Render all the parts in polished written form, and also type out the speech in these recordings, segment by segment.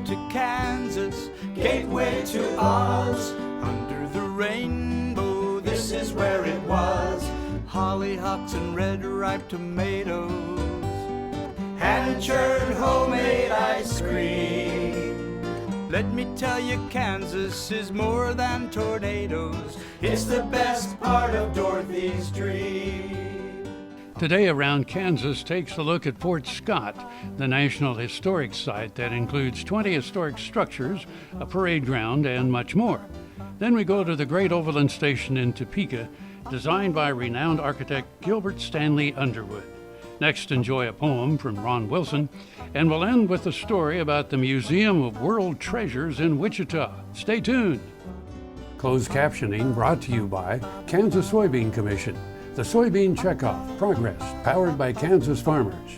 to Kansas, gateway to Oz. Under the rainbow, this is where it was. Hollyhocks and red ripe tomatoes, hand-churned homemade ice cream. Let me tell you, Kansas is more than tornadoes. It's the best part of Dorothy's dream. Today Around Kansas takes a look at Fort Scott, the National Historic Site that includes 20 historic structures, a parade ground, and much more. Then we go to the Great Overland Station in Topeka, designed by renowned architect Gilbert Stanley Underwood. Next, enjoy a poem from Ron Wilson, and we'll end with a story about the Museum of World Treasures in Wichita. Stay tuned. Closed captioning brought to you by Kansas Soybean Commission. The Soybean Checkoff, Progress, powered by Kansas farmers.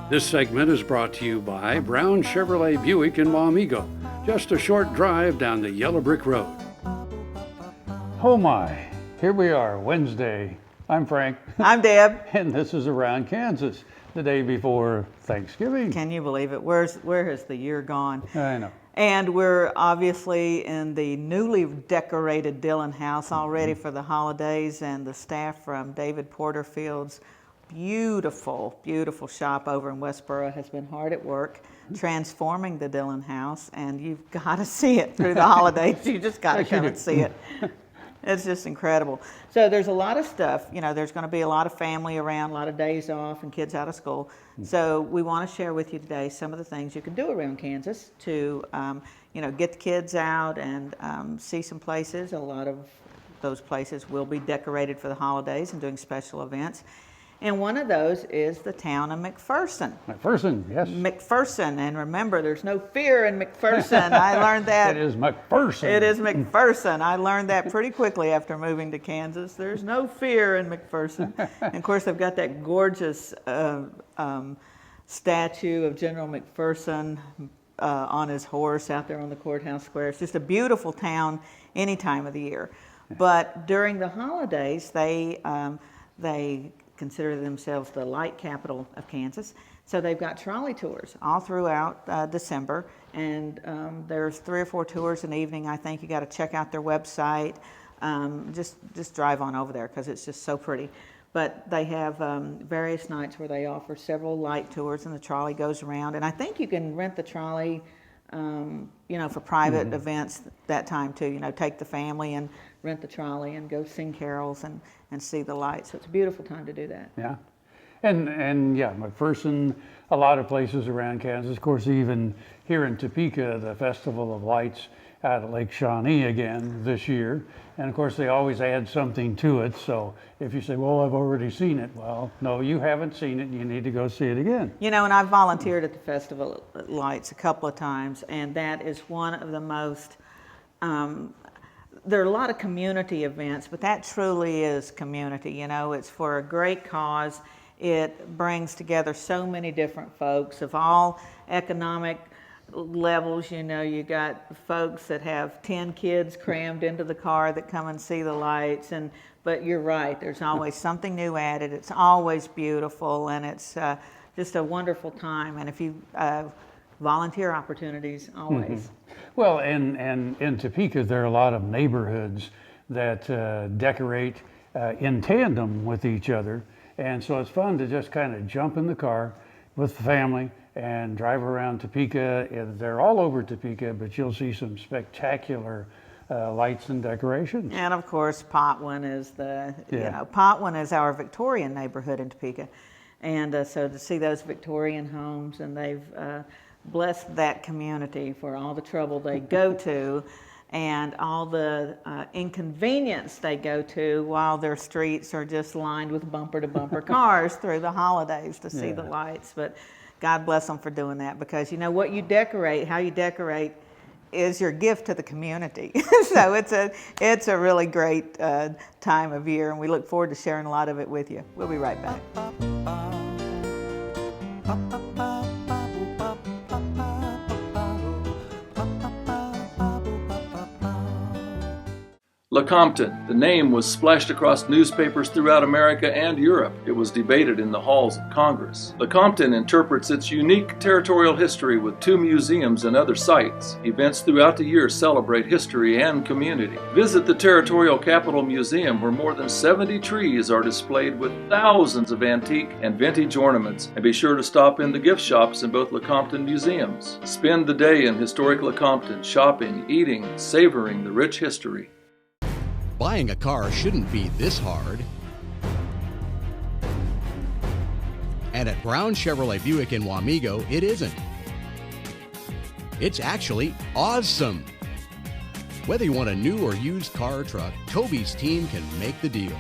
This segment is brought to you by Brown Chevrolet Buick in Wamego, just a short drive down the Yellow Brick Road. Oh my, here we are, Wednesday. I'm Frank. I'm Deb. And this is Around Kansas, the day before Thanksgiving. Can you believe it? Where has the year gone? I know. And we're obviously in the newly decorated Dillon House already for the holidays, and the staff from David Porterfield's beautiful, beautiful shop over in Westboro has been hard at work transforming the Dillon House, and you've got to see it through the holidays. You just got to come and see it. It's just incredible. So there's a lot of stuff. You know, there's going to be a lot of family around, a lot of days off, and kids out of school. So we want to share with you today some of the things you can do around Kansas to, get the kids out and see some places. A lot of those places will be decorated for the holidays and doing special events. And one of those is the town of McPherson. McPherson, yes. McPherson, and remember, there's no fear in McPherson. I learned that. It is McPherson. It is McPherson. I learned that pretty quickly after moving to Kansas. There's no fear in McPherson. And of course, they've got that gorgeous statue of General McPherson on his horse out there on the courthouse square. It's just a beautiful town any time of the year. But during the holidays, they consider themselves the light capital of Kansas. So they've got trolley tours all throughout December, and there's 3 or 4 tours an evening. I think you got to check out their website. Just drive on over there because it's just so pretty. But they have various nights where they offer several light tours, and the trolley goes around. And I think you can rent the trolley, for private events that time too. Take the family and rent the trolley and go sing carols and see the lights. So it's a beautiful time to do that. Yeah. And yeah, McPherson, a lot of places around Kansas. Of course, even here in Topeka, the Festival of Lights out at Lake Shawnee again this year. And of course, they always add something to it. So if you say, well, I've already seen it. Well, no, you haven't seen it. You need to go see it again. And I've volunteered at the Festival of Lights a couple of times, and that is one of the most, there are a lot of community events, but that truly is community. It's for a great cause. It brings together so many different folks of all economic levels. You got folks that have 10 kids crammed into the car that come and see the lights, but you're right, there's always something new added. It's always beautiful, and it's just a wonderful time. And if you volunteer opportunities, always. Well, and in Topeka, there are a lot of neighborhoods that decorate in tandem with each other. And so it's fun to just kind of jump in the car with the family and drive around Topeka. They're all over Topeka, but you'll see some spectacular lights and decorations. And of course, Potwin is Potwin is our Victorian neighborhood in Topeka. And so to see those Victorian homes, and they've blessed that community for all the trouble they go to and all the inconvenience they go to while their streets are just lined with bumper-to-bumper cars through the holidays to see the lights. But God bless them for doing that, because what you decorate, how you decorate, is your gift to the community. So it's a really great time of year, and we look forward to sharing a lot of it with you. We'll be right back. Lecompton. The name was splashed across newspapers throughout America and Europe. It was debated in the halls of Congress. Lecompton interprets its unique territorial history with 2 museums and other sites. Events throughout the year celebrate history and community. Visit the Territorial Capitol Museum, where more than 70 trees are displayed with thousands of antique and vintage ornaments, and be sure to stop in the gift shops in both Lecompton museums. Spend the day in historic Lecompton, shopping, eating, savoring the rich history. Buying a car shouldn't be this hard. And at Brown Chevrolet Buick in Wamego, it isn't. It's actually awesome. Whether you want a new or used car or truck, Toby's team can make the deal.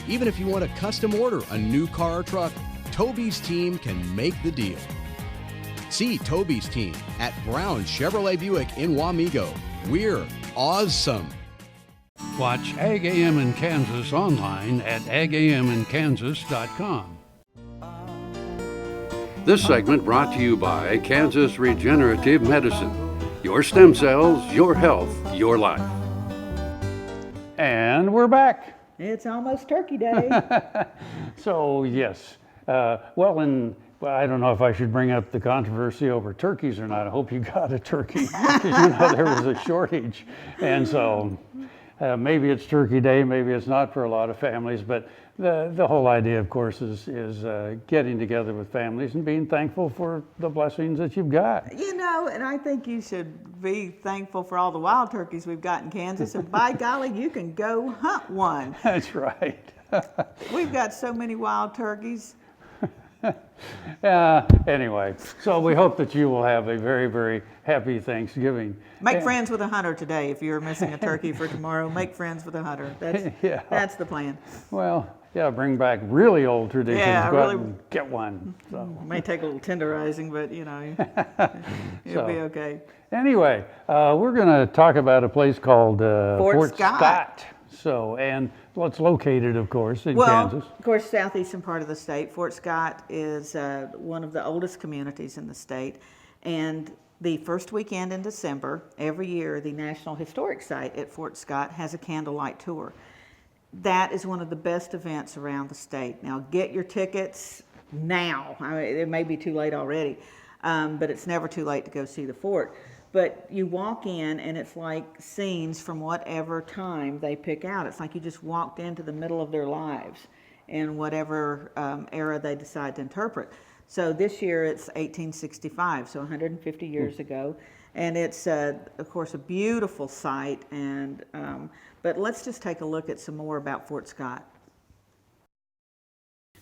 Even if you want to custom order a new car or truck, Toby's team can make the deal. See Toby's team at Brown Chevrolet Buick in Wamego. We're awesome. Watch Ag AM in Kansas online at agaminkansas.com. This segment brought to you by Kansas Regenerative Medicine. Your stem cells, your health, your life. And we're back. It's almost Turkey Day. So, yes. I don't know if I should bring up the controversy over turkeys or not. I hope you got a turkey, because there was a shortage. And so maybe it's Turkey Day, maybe it's not for a lot of families, but the whole idea, of course, is getting together with families and being thankful for the blessings that you've got. And I think you should be thankful for all the wild turkeys we've got in Kansas, and by golly, you can go hunt one. That's right. We've got so many wild turkeys. Anyway, so we hope that you will have a very, very happy Thanksgiving. Make friends with a hunter today. If you're missing a turkey for tomorrow, make friends with a hunter. That's the plan. Well, yeah, bring back really old traditions. Yeah, Go out really. and get one. So. It may take a little tenderizing, but it'll be okay. Anyway, we're going to talk about a place called Fort Scott. So, and it's located, of course, in Kansas. Of course, southeastern part of the state. Fort Scott is one of the oldest communities in the state, and the first weekend in December every year, the National Historic Site at Fort Scott has a candlelight tour. That is one of the best events around the state. Now, get your tickets now. I mean, it may be too late already, but it's never too late to go see the fort. But you walk in, and it's like scenes from whatever time they pick out. It's like you just walked into the middle of their lives in whatever era they decide to interpret. So this year it's 1865, so 150 years ago. And it's, of course, a beautiful site. And but let's just take a look at some more about Fort Scott.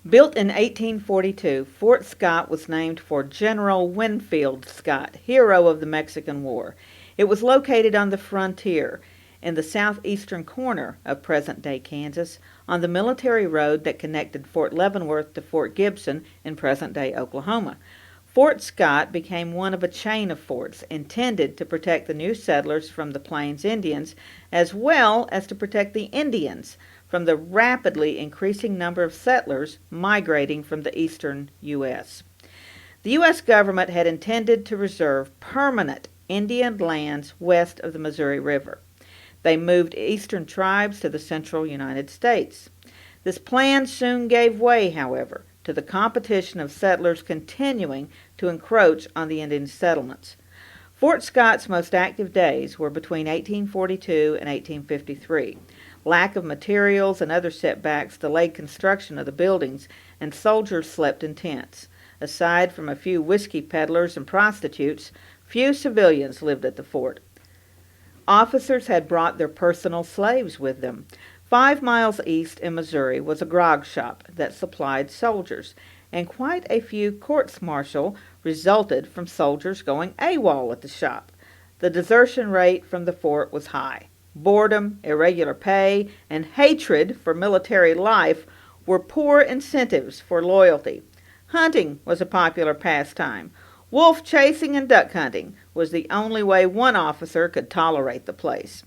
Built in 1842, Fort Scott was named for General Winfield Scott, hero of the Mexican War. It was located on the frontier in the southeastern corner of present-day Kansas on the military road that connected Fort Leavenworth to Fort Gibson in present-day Oklahoma. Fort Scott became one of a chain of forts intended to protect the new settlers from the Plains Indians, as well as to protect the Indians from the rapidly increasing number of settlers migrating from the eastern U.S. The U.S. government had intended to reserve permanent Indian lands west of the Missouri River. They moved eastern tribes to the central United States. This plan soon gave way, however, to the competition of settlers continuing to encroach on the Indian settlements. Fort Scott's most active days were between 1842 and 1853. Lack of materials and other setbacks delayed construction of the buildings, and soldiers slept in tents. Aside from a few whiskey peddlers and prostitutes, few civilians lived at the fort. Officers had brought their personal slaves with them. 5 miles east in Missouri was a grog shop that supplied soldiers, and quite a few courts-martial resulted from soldiers going AWOL at the shop. The desertion rate from the fort was high. Boredom, irregular pay, and hatred for military life were poor incentives for loyalty. Hunting was a popular pastime. Wolf chasing and duck hunting was the only way one officer could tolerate the place.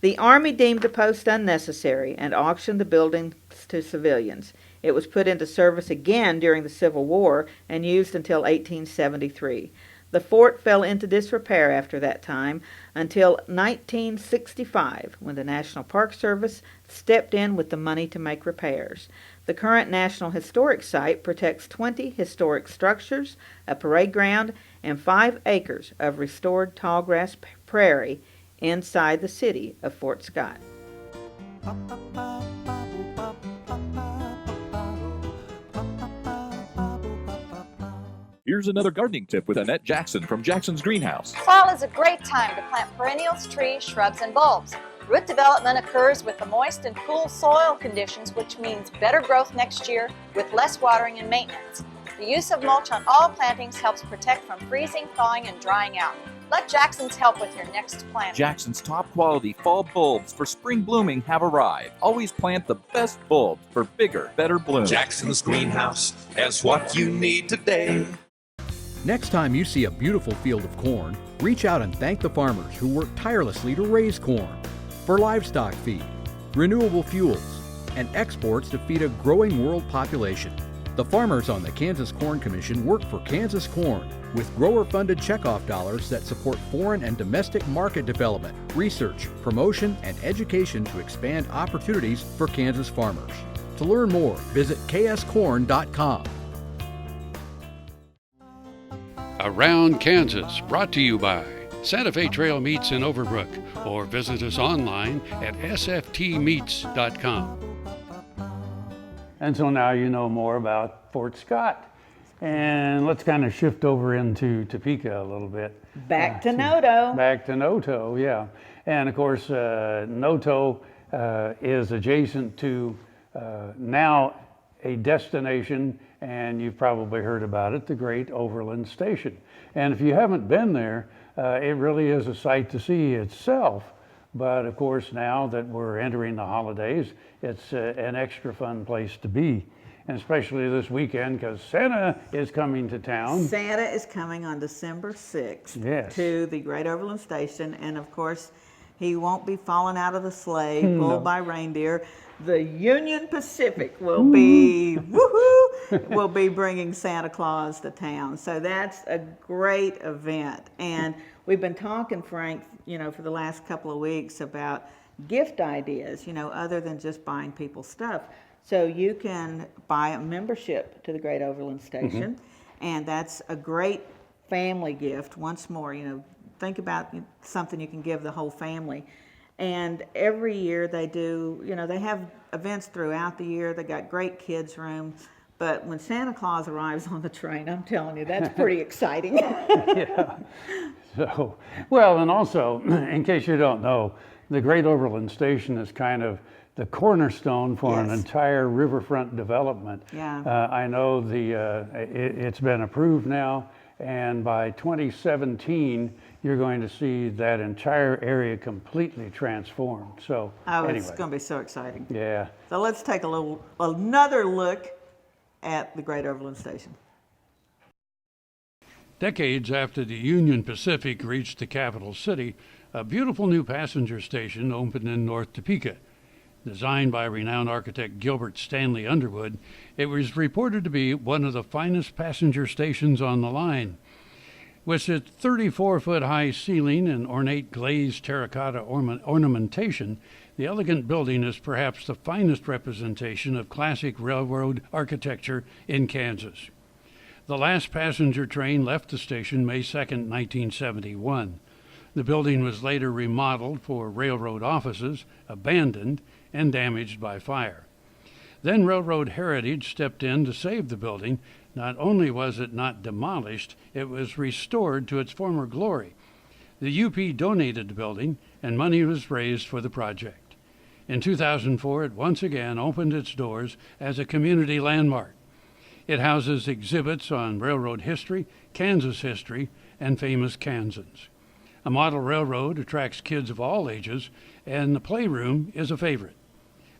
The Army deemed the post unnecessary and auctioned the buildings to civilians. It was put into service again during the Civil War and used until 1873. The fort fell into disrepair after that time until 1965, when the National Park Service stepped in with the money to make repairs. The current National Historic Site protects 20 historic structures, a parade ground, and 5 acres of restored tallgrass prairie inside the city of Fort Scott. Here's another gardening tip with Annette Jackson from Jackson's Greenhouse. Fall is a great time to plant perennials, trees, shrubs, and bulbs. Root development occurs with the moist and cool soil conditions, which means better growth next year with less watering and maintenance. The use of mulch on all plantings helps protect from freezing, thawing, and drying out. Let Jackson's help with your next planting. Jackson's top quality fall bulbs for spring blooming have arrived. Always plant the best bulbs for bigger, better blooms. Jackson's Greenhouse has what you need today. Next time you see a beautiful field of corn, reach out and thank the farmers who work tirelessly to raise corn for livestock feed, renewable fuels, and exports to feed a growing world population. The farmers on the Kansas Corn Commission work for Kansas Corn with grower-funded checkoff dollars that support foreign and domestic market development, research, promotion, and education to expand opportunities for Kansas farmers. To learn more, visit kscorn.com. Around Kansas, brought to you by Santa Fe Trail Meats in Overbrook, or visit us online at sftmeats.com. And so now you know more about Fort Scott. And let's kind of shift over into Topeka a little bit. Back to Noto. Back to Noto, yeah. And of course, Noto is adjacent to now a destination, and you've probably heard about it, the Great Overland Station. And if you haven't been there, it really is a sight to see itself. But of course, now that we're entering the holidays, it's an extra fun place to be. And especially this weekend, because Santa is coming to town. Santa is coming on December 6th Yes. to the Great Overland Station. And of course, he won't be falling out of the sleigh, pulled by reindeer. The Union Pacific will be, will be bringing Santa Claus to town. So that's a great event. And we've been talking, Frank, for the last couple of weeks about gift ideas, other than just buying people stuff. So you can buy a membership to the Great Overland Station, and that's a great family gift. Once more, think about something you can give the whole family. And every year they do, they have events throughout the year. They got great kids' rooms. But when Santa Claus arrives on the train, I'm telling you, that's pretty exciting. Yeah. So, well, and also, in case you don't know, the Great Overland Station is kind of the cornerstone for an entire riverfront development. Yeah. I know it's been approved now, and by 2017, you're going to see that entire area completely transformed. So, anyway. It's going to be so exciting. Yeah. So let's take another look at the Great Overland Station. Decades after the Union Pacific reached the capital city, a beautiful new passenger station opened in North Topeka. Designed by renowned architect Gilbert Stanley Underwood, it was reported to be one of the finest passenger stations on the line. With its 34-foot-high ceiling and ornate glazed terracotta ornamentation, the elegant building is perhaps the finest representation of classic railroad architecture in Kansas. The last passenger train left the station May 2, 1971. The building was later remodeled for railroad offices, abandoned, and damaged by fire. Then Railroad Heritage stepped in to save the building. Not only was it not demolished, it was restored to its former glory. The UP donated the building, and money was raised for the project. In 2004, it once again opened its doors as a community landmark. It houses exhibits on railroad history, Kansas history, and famous Kansans. A model railroad attracts kids of all ages, and the playroom is a favorite.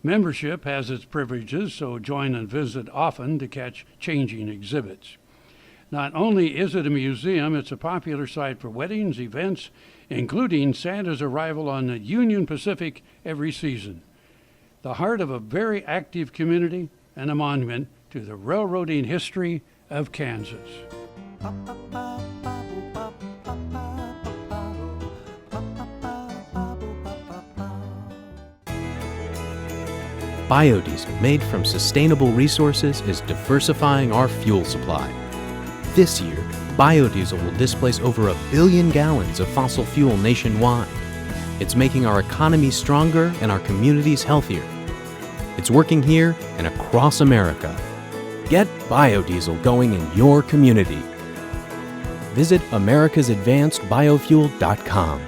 Membership has its privileges, so join and visit often to catch changing exhibits. Not only is it a museum, it's a popular site for weddings, events, including Santa's arrival on the Union Pacific every season. The heart of a very active community and a monument to the railroading history of Kansas. Biodiesel made from sustainable resources is diversifying our fuel supply. This year, biodiesel will displace over 1 billion gallons of fossil fuel nationwide. It's making our economy stronger and our communities healthier. It's working here and across America. Get biodiesel going in your community. Visit americasadvancedbiofuel.com.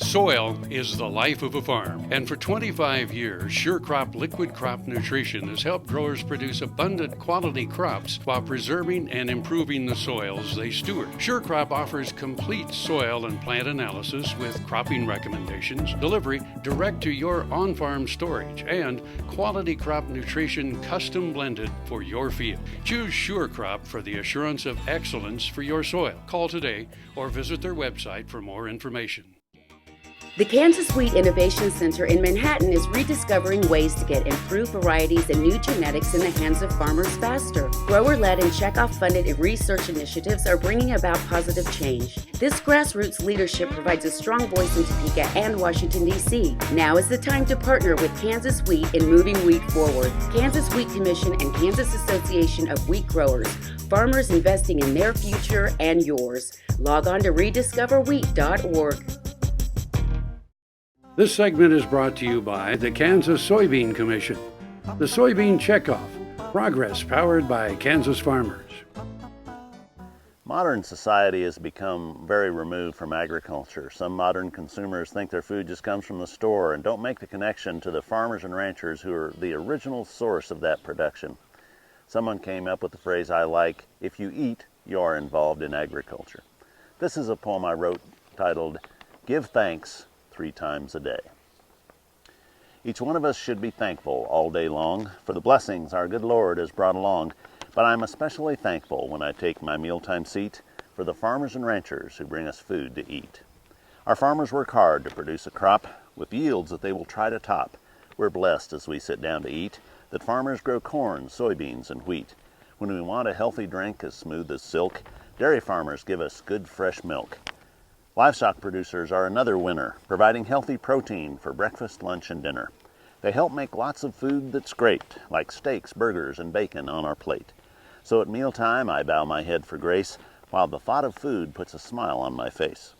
Soil is the life of a farm, and for 25 years, SureCrop Liquid Crop Nutrition has helped growers produce abundant quality crops while preserving and improving the soils they steward. SureCrop offers complete soil and plant analysis with cropping recommendations, delivery direct to your on-farm storage, and quality crop nutrition custom blended for your field. Choose SureCrop for the assurance of excellence for your soil. Call today or visit their website for more information. The Kansas Wheat Innovation Center in Manhattan is rediscovering ways to get improved varieties and new genetics in the hands of farmers faster. Grower-led and checkoff-funded research initiatives are bringing about positive change. This grassroots leadership provides a strong voice in Topeka and Washington, D.C. Now is the time to partner with Kansas Wheat in moving wheat forward. Kansas Wheat Commission and Kansas Association of Wheat Growers. Farmers investing in their future and yours. Log on to rediscoverwheat.org. This segment is brought to you by the Kansas Soybean Commission, the Soybean Checkoff, progress powered by Kansas farmers. Modern society has become very removed from agriculture. Some modern consumers think their food just comes from the store and don't make the connection to the farmers and ranchers who are the original source of that production. Someone came up with the phrase I like, "If you eat, you are involved in agriculture." This is a poem I wrote titled, "Give Thanks 3 times a day." Each one of us should be thankful all day long for the blessings our good Lord has brought along, but I'm especially thankful when I take my mealtime seat for the farmers and ranchers who bring us food to eat. Our farmers work hard to produce a crop with yields that they will try to top. We're blessed as we sit down to eat that farmers grow corn, soybeans, and wheat. When we want a healthy drink as smooth as silk, dairy farmers give us good fresh milk. Livestock producers are another winner, providing healthy protein for breakfast, lunch, and dinner. They help make lots of food that's great, like steaks, burgers, and bacon on our plate. So at mealtime, I bow my head for grace, while the thought of food puts a smile on my face.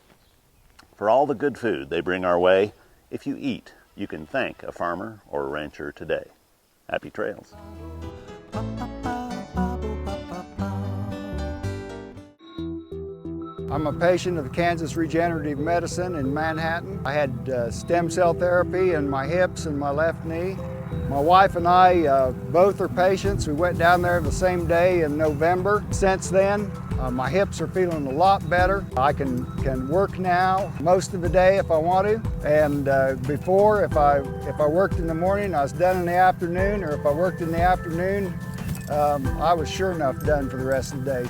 For all the good food they bring our way, if you eat, you can thank a farmer or a rancher today. Happy trails. I'm a patient of Kansas Regenerative Medicine in Manhattan. I had stem cell therapy in my hips and my left knee. My wife and I both are patients. We went down there the same day in November. Since then, my hips are feeling a lot better. I can work now most of the day if I want to. And before, if I worked in the morning, I was done in the afternoon, or if I worked in the afternoon, I was sure enough done for the rest of the day.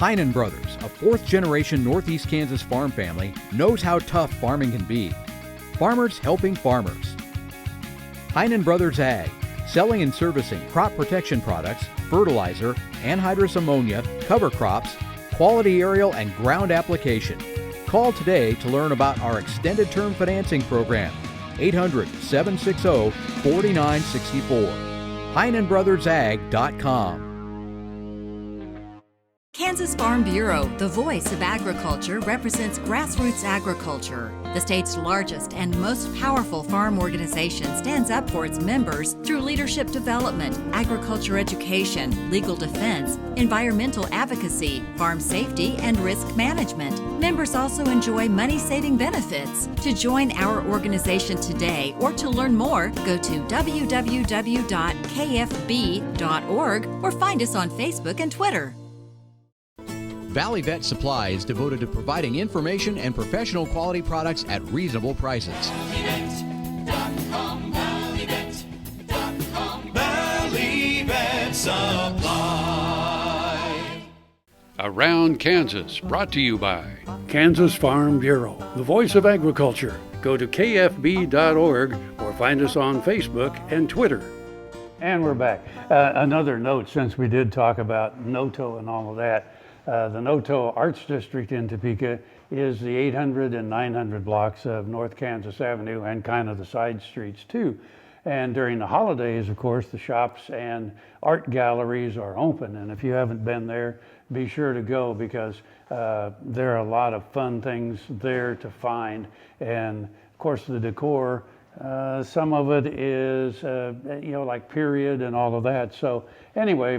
Heinen Brothers, a fourth-generation Northeast Kansas farm family, knows how tough farming can be. Farmers helping farmers. Heinen Brothers Ag, selling and servicing crop protection products, fertilizer, anhydrous ammonia, cover crops, quality aerial and ground application. Call today to learn about our extended term financing program, 800-760-4964. HeinenBrothersAg.com. Kansas Farm Bureau, the voice of agriculture, represents grassroots agriculture. The state's largest and most powerful farm organization stands up for its members through leadership development, agriculture education, legal defense, environmental advocacy, farm safety, and risk management. Members also enjoy money-saving benefits. To join our organization today or to learn more, go to www.kfb.org or find us on Facebook and Twitter. Valley Vet Supply is devoted to providing information and professional quality products at reasonable prices. ValleyVet.com, ValleyVet.com, Valley Vet Supply. Around Kansas, brought to you by Kansas Farm Bureau, the voice of agriculture. Go to kfb.org or find us on Facebook and Twitter. And we're back. Another note, since we did talk about NOTO and all of that, the NOTO Arts District in Topeka is the 800 and 900 blocks of North Kansas Avenue and kind of the side streets too. And during the holidays, of course, the shops and art galleries are open. And if you haven't been there, be sure to go, because there are a lot of fun things there to find. And of course, the decor, some of it is, like period and all of that. So anyway,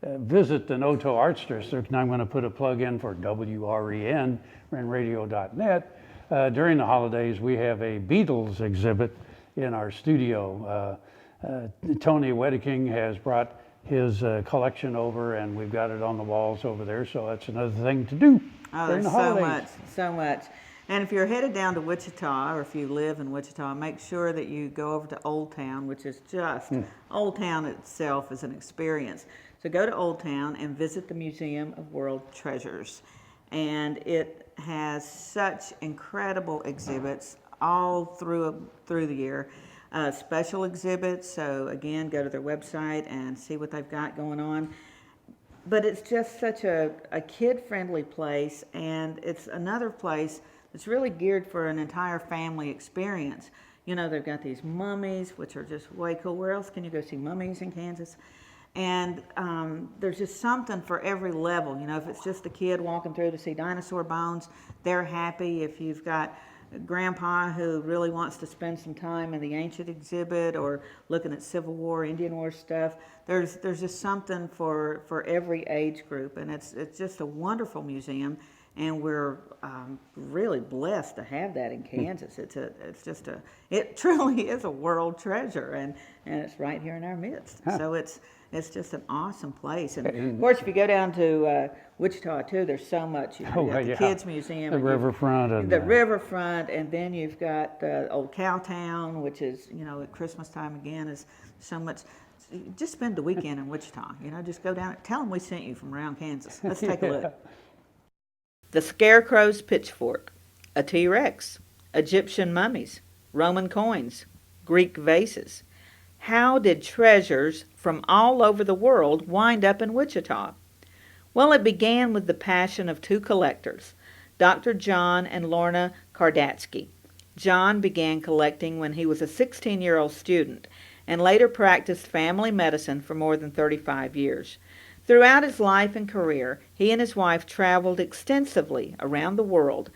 visit the Noto Arts District, and I'm going to put a plug in for WREN, renradio.net. During the holidays, we have a Beatles exhibit in our studio. Tony Wedeking has brought his collection over, and we've got it on the walls over there, so that's another thing to do during the holidays. So much. And if you're headed down to Wichita, or if you live in Wichita, make sure that you go over to Old Town, which is just, Old Town itself is an experience. So go to Old Town and visit the Museum of World Treasures. And it has such incredible exhibits all through the year. Special exhibits, so again, go to their website and see what they've got going on. But it's just such a kid-friendly place, and it's another place that's really geared for an entire family experience. You know, they've got these mummies, which are just way cool. Where else can you go see mummies in Kansas? And there's just something for every level. You know, if it's just a kid walking through to see dinosaur bones, they're happy. If you've got Grandpa who really wants to spend some time in the ancient exhibit or looking at Civil War, Indian War stuff, there's just something for every age group, and it's just a wonderful museum, and we're really blessed to have that in Kansas. It truly is a world treasure, and it's right here in our midst. So it's just an awesome place. And of course, if you go down to Wichita too, there's so much. You've got the Kids Museum, the riverfront, the riverfront, and then you've got Old Cowtown, which is, at Christmas time again, is so much. Just spend the weekend in Wichita. Just go down. Tell them we sent you from around Kansas. Let's take a look. The Scarecrow's Pitchfork, a T-Rex, Egyptian mummies, Roman coins, Greek vases. How did treasures from all over the world wind up in Wichita? Well, it began with the passion of two collectors, Dr. John and Lorna Kardatsky. John began collecting when he was a 16-year-old student and later practiced family medicine for more than 35 years. Throughout his life and career, he and his wife traveled extensively around the world,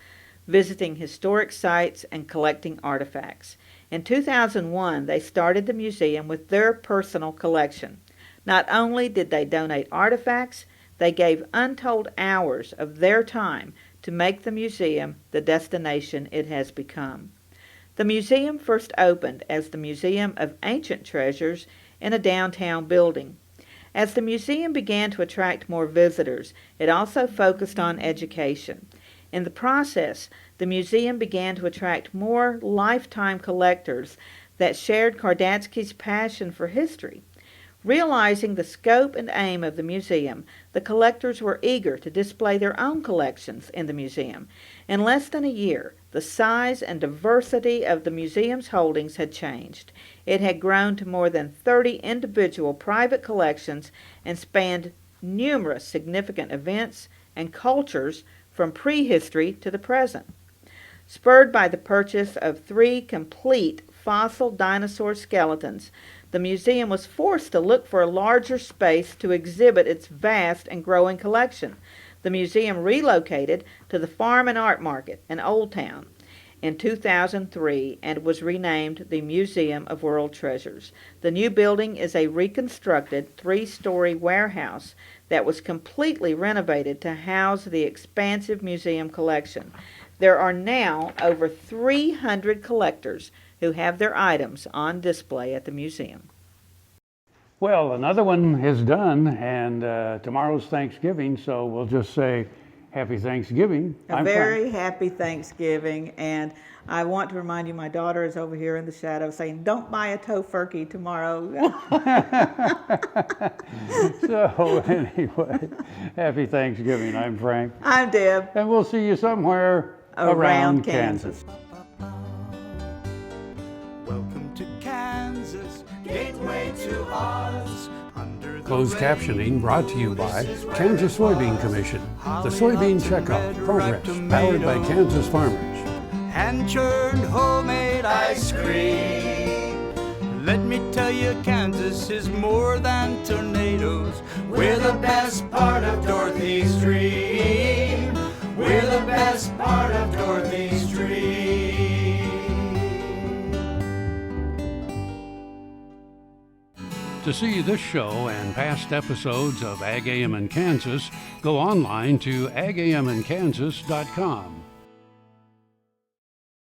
visiting historic sites and collecting artifacts. In 2001, they started the museum with their personal collection. Not only did they donate artifacts, they gave untold hours of their time to make the museum the destination it has become. The museum first opened as the Museum of Ancient Treasures in a downtown building. As the museum began to attract more visitors, it also focused on education. In the process, the museum began to attract more lifetime collectors that shared Kardatsky's passion for history. Realizing the scope and aim of the museum, the collectors were eager to display their own collections in the museum. In less than a year, the size and diversity of the museum's holdings had changed. It had grown to more than 30 individual private collections and spanned numerous significant events and cultures from prehistory to the present. Spurred by the purchase of 3 complete fossil dinosaur skeletons, the museum was forced to look for a larger space to exhibit its vast and growing collection. The museum relocated to the Farm and Art Market in Old Town in 2003 and was renamed the Museum of World Treasures. The new building is a reconstructed 3-story warehouse that was completely renovated to house the expansive museum collection. There are now over 300 collectors who have their items on display at the museum. Well, another one is done, and tomorrow's Thanksgiving, so we'll just say Happy Thanksgiving. A very happy Thanksgiving, and I want to remind you, my daughter is over here in the shadow saying, don't buy a tofurkey tomorrow. So anyway, Happy Thanksgiving. I'm Frank. I'm Deb. And we'll see you somewhere around Kansas. Welcome to Kansas, gateway to Oz, under Closed captioning brought to you by Kansas Soybean Commission. The Soybean Checkoff Progress, powered by Kansas farmers. Hand-churned homemade ice cream. Let me tell you, Kansas is more than tornadoes. We're the best part of Dorothy's dream. We're the best part of Dorothy's dream. To see this show and past episodes of Ag AM in Kansas, go online to agamandkansas.com.